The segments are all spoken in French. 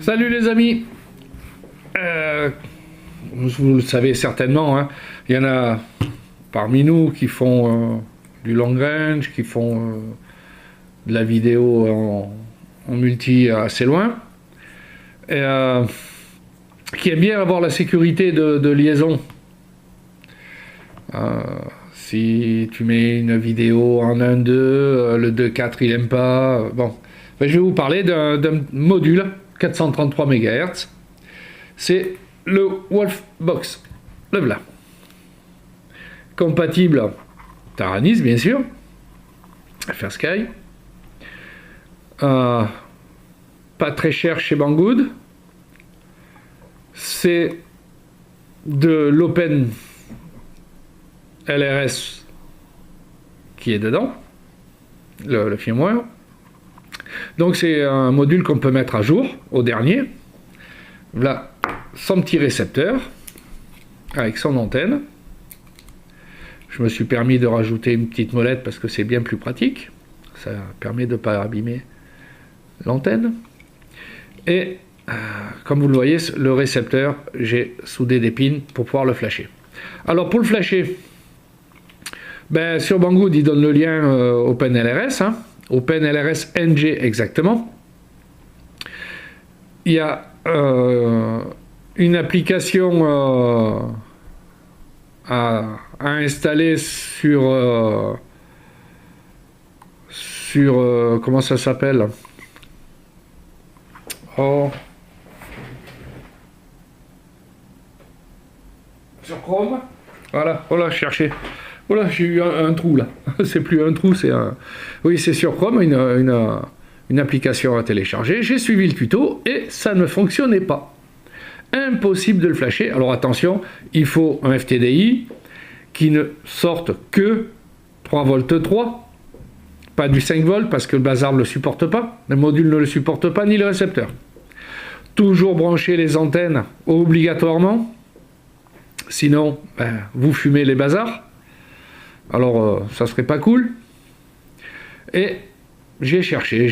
Salut les amis. Vous le savez certainement, hein, il y en a parmi nous qui font du long range, qui font de la vidéo en multi assez loin, et qui aiment bien avoir la sécurité de liaison. Si tu mets une vidéo en 1.2, le 2.4 il aime pas. Bon, ben, je vais vous parler d'un module 433 MHz. C'est le Wolfbox. Le voilà. Compatible Taranis, bien sûr. FairSky. Pas très cher chez Banggood. C'est de l'Open LRS qui est dedans, le firmware. Donc c'est un module qu'on peut mettre à jour au dernier. Voilà son petit récepteur avec son antenne. Je me suis permis de rajouter une petite molette parce que c'est bien plus pratique. Ça permet de ne pas abîmer l'antenne. Et comme vous le voyez, le récepteur, j'ai soudé des pins pour pouvoir le flasher. Alors pour le flasher, ben, sur Banggood, il donne le lien OpenLRS, hein, OpenLRS NG exactement. Il y a une application à installer sur comment ça s'appelle? Sur Chrome. Voilà, voilà, cherchez. Voilà, j'ai eu un trou là. C'est plus un trou, c'est un... Oui, c'est sur Chrome, une application à télécharger. J'ai suivi le tuto et ça ne fonctionnait pas. Impossible de le flasher. Alors attention, il faut un FTDI qui ne sorte que 3,3 V. Pas du 5 volts parce que le bazar ne le supporte pas. Le module ne le supporte pas, ni le récepteur. Toujours brancher les antennes obligatoirement. Sinon, ben, vous fumez les bazars. Alors, ça serait pas cool. Et j'ai cherché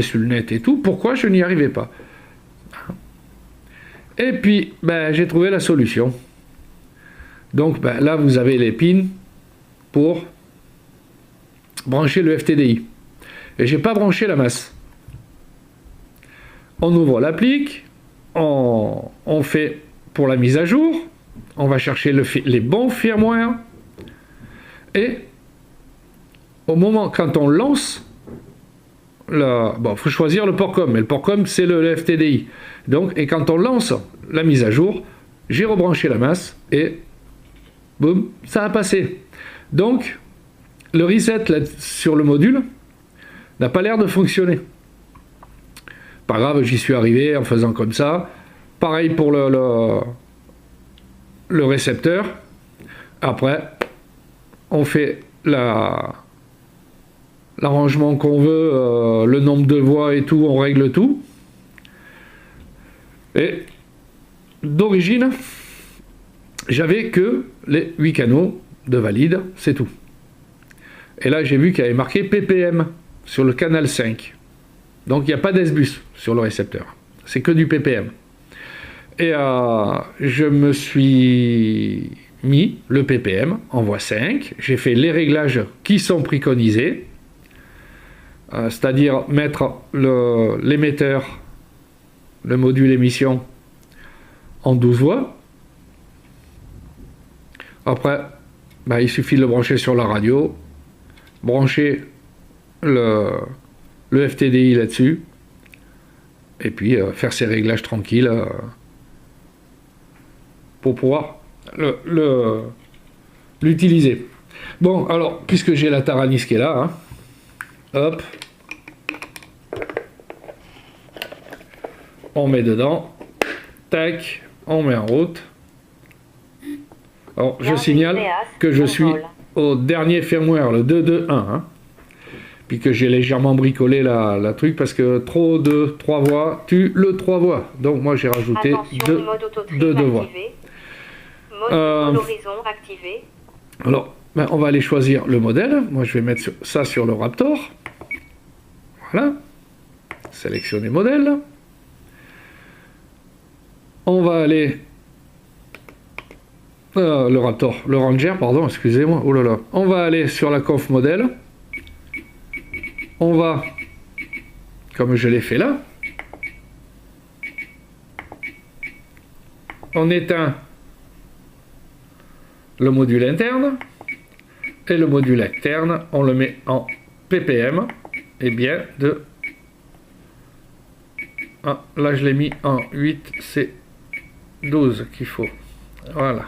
sur le net et tout. Pourquoi je n'y arrivais pas? Et puis, ben, j'ai trouvé la solution. Donc, ben, là, vous avez les pins pour brancher le FTDI. Et j'ai pas branché la masse. On ouvre l'applique, on fait pour la mise à jour. On va chercher les bons firmware et au moment quand on lance bon, faut choisir le port com, mais le port com c'est le FTDI. Donc, et quand on lance la mise à jour, j'ai rebranché la masse et boum, ça a passé. Donc le reset là, sur le module n'a pas l'air de fonctionner. Pas grave, j'y suis arrivé en faisant comme ça. Pareil pour le récepteur. Après, on fait l'arrangement qu'on veut, le nombre de voix et tout, on règle tout. Et d'origine, j'avais que les 8 canaux de valide, c'est tout. Et là, j'ai vu qu'il y avait marqué PPM sur le canal 5. Donc, il n'y a pas d'SBus sur le récepteur. C'est que du PPM. Et je me suis mis le PPM en voie 5. J'ai fait les réglages qui sont préconisés. C'est-à-dire mettre l'émetteur, le module émission, en 12 voix. Après, bah, il suffit de le brancher sur la radio. Brancher le FTDI là-dessus. Et puis faire ses réglages tranquilles. Pour pouvoir l'utiliser. Bon, alors, puisque j'ai la Taranis qui est là, hein, hop, on met dedans, tac, on met en route. Alors, je signale que je suis au dernier firmware, le 2.2.1, hein, puis que j'ai légèrement bricolé la truc, parce que trop de 3 voix tue le 3 voix. Donc, moi, j'ai rajouté 2 voix. Activé. Alors, ben, on va aller choisir le modèle. Moi, je vais mettre ça sur le Raptor. Voilà. sélectionner modèle. On va aller... le Raptor, le Ranger, pardon, excusez-moi. Oh là là. On va aller sur la conf modèle. On va, comme je l'ai fait là, on éteint le module interne et le module externe, on le met en ppm et bien de... Ah, là je l'ai mis en 8, c'est 12 qu'il faut. Voilà.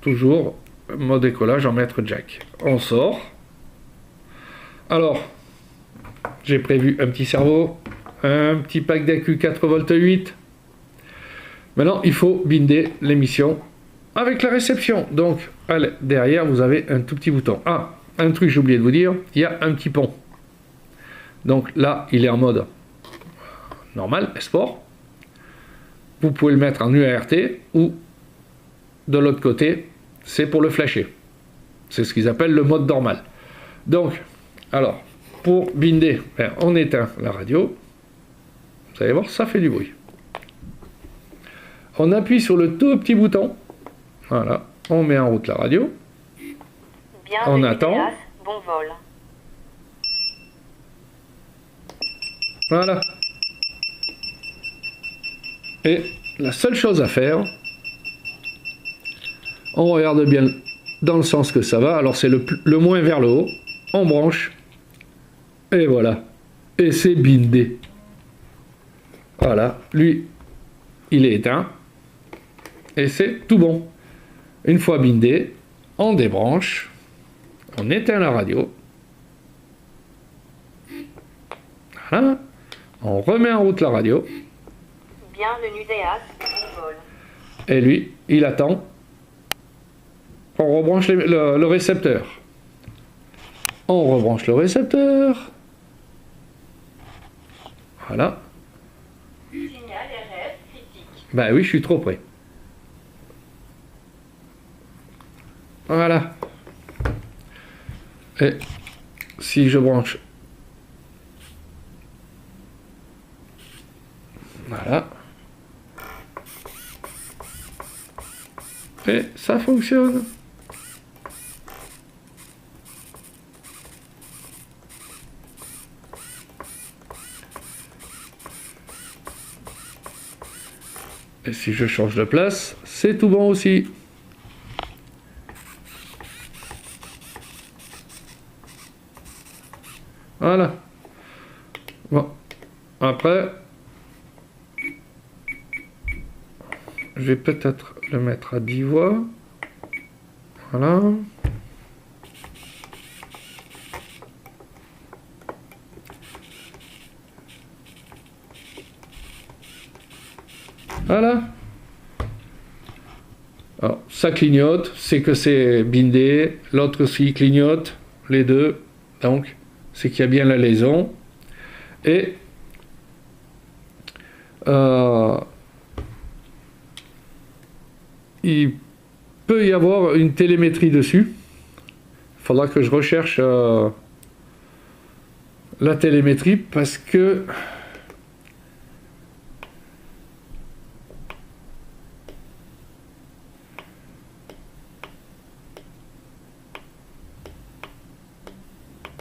Toujours mode décollage en maître jack. On sort. Alors, j'ai prévu un petit cerveau, un petit pack d'AQ 4V8. Maintenant, il faut binder l'émission avec la réception. Donc, allez, derrière, vous avez un tout petit bouton. Ah, un truc, j'ai oublié de vous dire, il y a un petit pont. Donc là, il est en mode normal, export. Vous pouvez le mettre en UART ou de l'autre côté, c'est pour le flasher. C'est ce qu'ils appellent le mode normal. Donc, alors, pour binder, on éteint la radio. Vous allez voir, ça fait du bruit. On appuie sur le tout petit bouton. Voilà, on met en route la radio. On attend. Bon vol. Voilà. Et la seule chose à faire, on regarde bien dans le sens que ça va. Alors c'est le moins vers le haut. On branche. Et voilà. Et c'est bindé. Voilà. Lui, il est éteint. Et c'est tout bon. Une fois bindé, on débranche. On éteint la radio. Voilà. On remet en route la radio. Bienvenue Déas, bon vol. Et lui, il attend. On rebranche le récepteur. On rebranche le récepteur. Voilà. Signal RF critique. Ben oui, je suis trop près. Voilà. Et si je branche... Voilà. Et ça fonctionne. Et si je change de place, c'est tout bon aussi. Voilà. Bon. Après, je vais peut-être le mettre à 10 voix. Voilà. Voilà. Alors, ça clignote, c'est que c'est bindé. L'autre aussi clignote, les deux. Donc, c'est qu'il y a bien la liaison. Et il peut y avoir une télémétrie dessus. Il faudra que je recherche la télémétrie parce que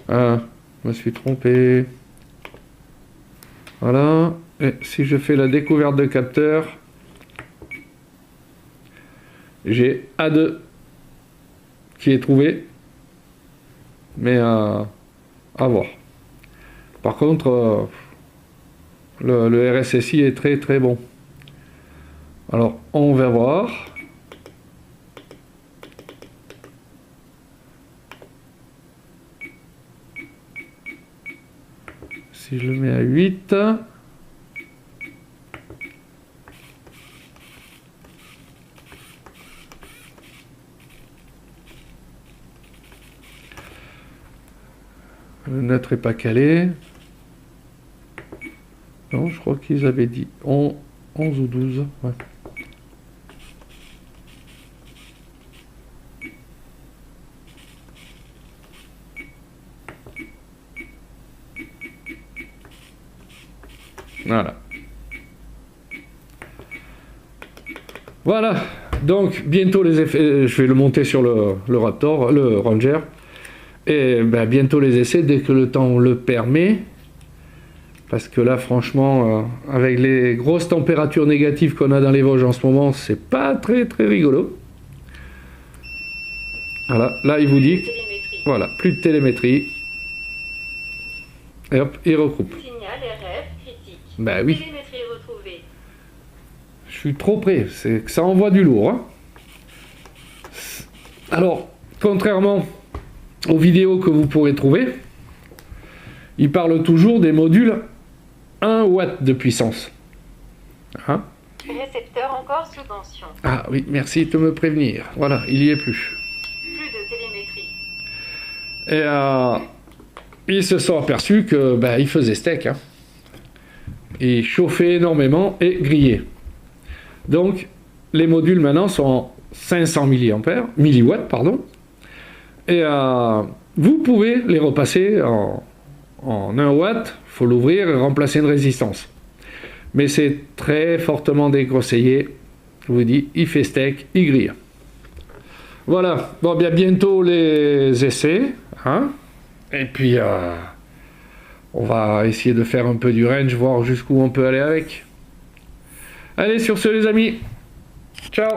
ah, je me suis trompé. Voilà. Et si je fais la découverte de capteur, j'ai A2 qui est trouvé, mais à voir. Par contre, le RSSI est très très bon. Alors, on va voir. Si je le mets à 8... Le neutre n'est pas calé. Non, je crois qu'ils avaient dit 11 ou 12. Ouais. Voilà. Voilà. Donc, bientôt les effets, je vais le monter sur le Raptor, le Ranger. Et ben, bientôt les essais, dès que le temps le permet. Parce que là, franchement, avec les grosses températures négatives qu'on a dans les Vosges en ce moment, c'est pas très très rigolo. Voilà, là il vous dit, voilà, plus de télémétrie. Et hop, il recoupe. Signal RF critique. Bah oui. Télémétrie retrouvée. Je suis trop près, c'est que ça envoie du lourd. Hein. Alors, contrairement aux vidéos que vous pourrez trouver, il parle toujours des modules 1 watt de puissance. Hein? Récepteur encore sous tension. Ah oui, merci de me prévenir. Voilà, il y est plus. Plus de télémétrie. Et ils se sont aperçus que il faisait steak. Hein. Il chauffait énormément et grillait. Donc, les modules maintenant sont en 500 milliwatts, pardon. Et vous pouvez les repasser en 1 watt. Il faut l'ouvrir et remplacer une résistance. Mais c'est très fortement déconseillé. Je vous dis, il fait steak, il grille. Voilà. Bon, bien bientôt les essais. Hein. Et puis, on va essayer de faire un peu du range, voir jusqu'où on peut aller avec. Allez, sur ce les amis. Ciao.